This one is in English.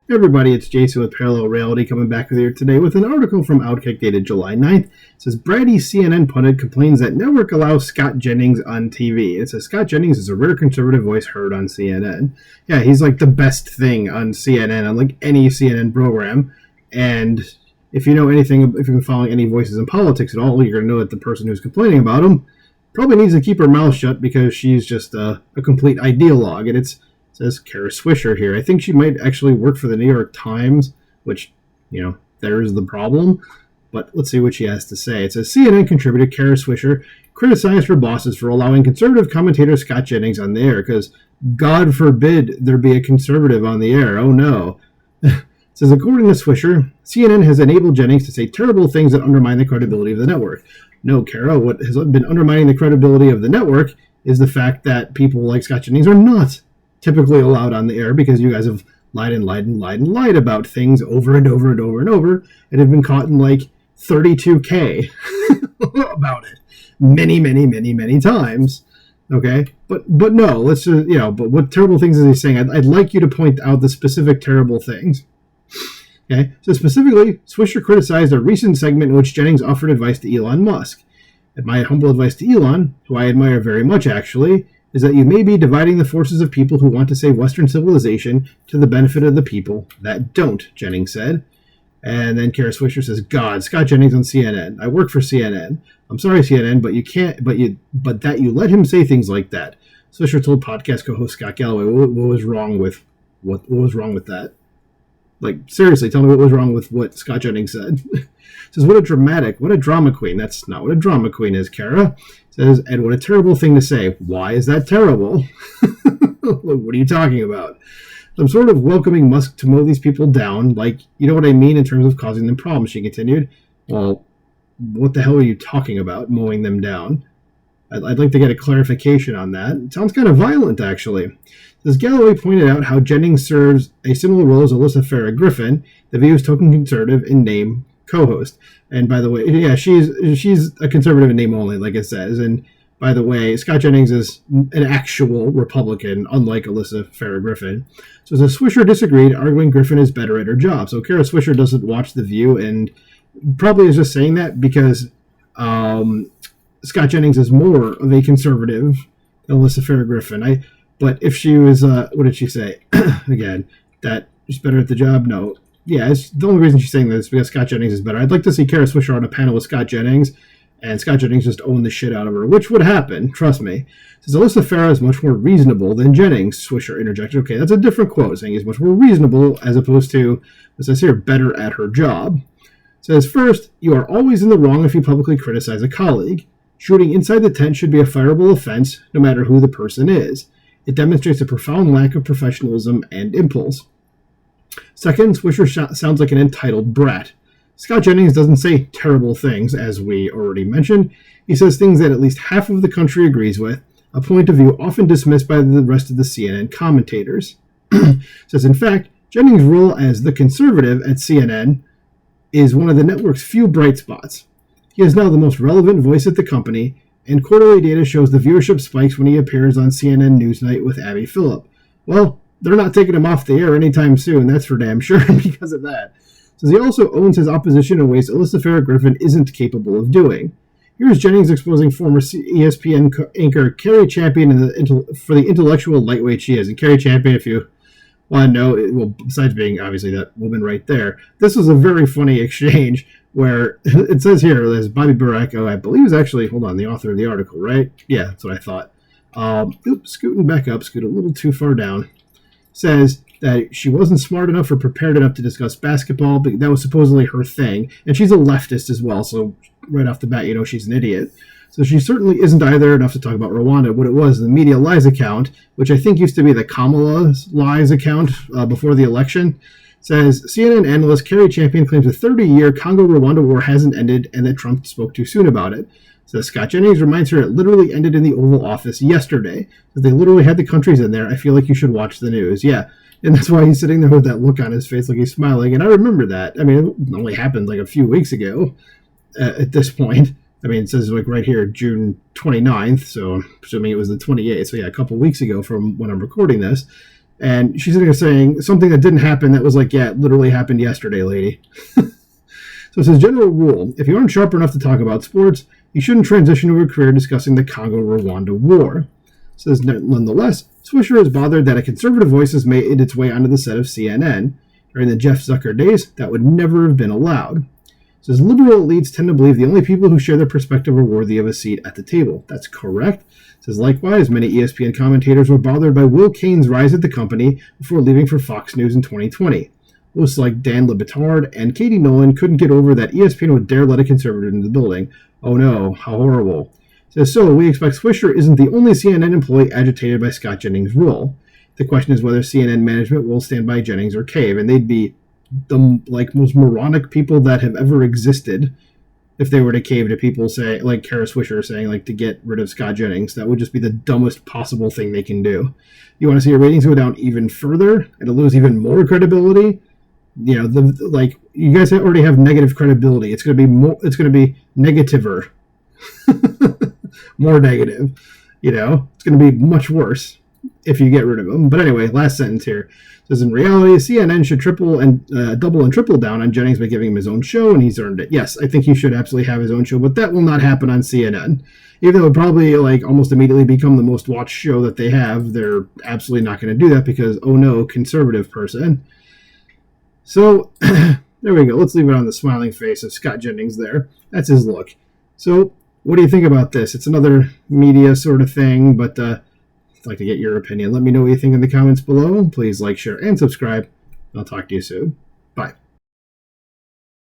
Everybody, it's Jason with Parallel Reality coming back with you today with an article from Outkick dated July 9th. It says, Bratty CNN pundit complains that network allows Scott Jennings on TV. It says, Scott Jennings is a rare conservative voice heard on CNN. Yeah, he's like the best thing on CNN, on like any CNN program. And if you know anything, if you've been following any voices in politics at all, you're going to know that the person who's complaining about him probably needs to keep her mouth shut because she's just a complete ideologue. And it says Kara Swisher here. I think she might actually work for the New York Times, which, there's the problem. But let's see what she has to say. It says CNN contributor Kara Swisher criticized her bosses for allowing conservative commentator Scott Jennings on the air because, God forbid, there be a conservative on the air. Oh, no. It says, according to Swisher, CNN has enabled Jennings to say terrible things that undermine the credibility of the network. No, Kara, what has been undermining the credibility of the network is the fact that people like Scott Jennings are not typically allowed on the air because you guys have lied about things over and over and over and over and have been caught in like 32K about it many times. Okay, but no, let's just, but what terrible things is he saying? I'd like you to point out the specific terrible things. Okay, so specifically, Swisher criticized a recent segment in which Jennings offered advice to Elon Musk. And my humble advice to Elon, who I admire very much actually, is that you may be dividing the forces of people who want to save Western civilization to the benefit of the people that don't, Jennings said. And then Kara Swisher says, God, Scott Jennings on CNN. I work for CNN. I'm sorry, CNN, but that you let him say things like that. Swisher told podcast co-host Scott Galloway, what was wrong with that? Like, seriously, tell me what was wrong with what Scott Jennings said. Says, what a drama queen. That's not what a drama queen is, Kara. Says, and what a terrible thing to say. Why is that terrible? What are you talking about? I'm sort of welcoming Musk to mow these people down. Like, you know what I mean in terms of causing them problems, she continued. Well, what the hell are you talking about, mowing them down? I'd like to get a clarification on that. It sounds kind of violent, actually. Says Galloway pointed out how Jennings serves a similar role as Alyssa Farah Griffin, the View's token conservative in name co-host. And by the way, yeah, she's a conservative in name only, like it says. And by the way, Scott Jennings is an actual Republican, unlike Alyssa Farah Griffin. So the Swisher disagreed, arguing Griffin is better at her job. So Kara Swisher doesn't watch The View and probably is just saying that because Scott Jennings is more of a conservative than Alyssa Farah Griffin. But if she was, what did she say? Again, that she's better at the job? No. Yeah, the only reason she's saying this is because Scott Jennings is better. I'd like to see Kara Swisher on a panel with Scott Jennings, and Scott Jennings just owned the shit out of her, which would happen, trust me. Says Alyssa Farah is much more reasonable than Jennings, Swisher interjected. Okay, that's a different quote, saying he's much more reasonable as opposed to, it says here, better at her job. Says, first, you are always in the wrong if you publicly criticize a colleague. Shooting inside the tent should be a fireable offense, no matter who the person is. It demonstrates a profound lack of professionalism and impulse. Second, Swisher sounds like an entitled brat. Scott Jennings doesn't say terrible things, as we already mentioned. He says things that at least half of the country agrees with, a point of view often dismissed by the rest of the CNN commentators. Says, in fact, Jennings' role as the conservative at CNN is one of the network's few bright spots. He is now the most relevant voice at the company, and quarterly data shows the viewership spikes when he appears on CNN Newsnight with Abby Phillip. Well, they're not taking him off the air anytime soon, that's for damn sure, because of that. Says he also owns his opposition in ways Alyssa Farah Griffin isn't capable of doing. Here's Jennings exposing former ESPN anchor Carrie Champion for the intellectual lightweight she is. And Carrie Champion, if you want to know, besides being obviously that woman right there, this was a very funny exchange where it says here, there's Bobby Baracco, I believe is actually, the author of the article, right? Yeah, that's what I thought. Scooting back up, scoot a little too far down, says that she wasn't smart enough or prepared enough to discuss basketball, but that was supposedly her thing. And she's a leftist as well, so right off the bat, she's an idiot. So she certainly isn't either enough to talk about Rwanda. What it was, the Media Lies account, which I think used to be the Kamala Lies account before the election, says CNN analyst Carrie Champion claims the 30-year Congo-Rwanda war hasn't ended and that Trump spoke too soon about it. Says Scott Jennings reminds her it literally ended in the Oval Office yesterday. That they literally had the countries in there. I feel like you should watch the news. Yeah, and that's why he's sitting there with that look on his face like he's smiling. And I remember that. I mean, it only happened like a few weeks ago at this point. I mean, it says like right here, June 29th, so I'm presuming it was the 28th. So yeah, a couple weeks ago from when I'm recording this. And she's sitting there saying something that didn't happen that was like, yeah, it literally happened yesterday, lady. So it says, general rule, if you aren't sharp enough to talk about sports, you shouldn't transition to a career discussing the Congo-Rwanda war. It says, nonetheless, Swisher is bothered that a conservative voice has made its way onto the set of CNN. During the Jeff Zucker days, that would never have been allowed. It says, liberal elites tend to believe the only people who share their perspective are worthy of a seat at the table. That's correct. It says, likewise, many ESPN commentators were bothered by Will Cain's rise at the company before leaving for Fox News in 2020. Hosts like Dan Le Batard and Katie Nolan couldn't get over that ESPN would dare let a conservative into the building. Oh no, how horrible. It says, so we expect Swisher isn't the only CNN employee agitated by Scott Jennings' rule. The question is whether CNN management will stand by Jennings or cave, and they'd be the most moronic people that have ever existed if they were to cave to people say, like Kara Swisher saying, to get rid of Scott Jennings. That would just be the dumbest possible thing they can do. You want to see your ratings go down even further and to lose even more credibility? You guys already have negative credibility. It's going to be more. It's going to be negativer, more negative. It's going to be much worse if you get rid of them. But anyway, last sentence here. It says, in reality, CNN should double and triple down on Jennings by giving him his own show, and he's earned it. Yes, I think he should absolutely have his own show, but that will not happen on CNN. Even though it would probably almost immediately become the most watched show that they have, they're absolutely not going to do that because, oh no, conservative person. So, there we go. Let's leave it on the smiling face of Scott Jennings there. That's his look. So, what do you think about this? It's another media sort of thing, but I'd like to get your opinion. Let me know what you think in the comments below. Please like, share, and subscribe. I'll talk to you soon.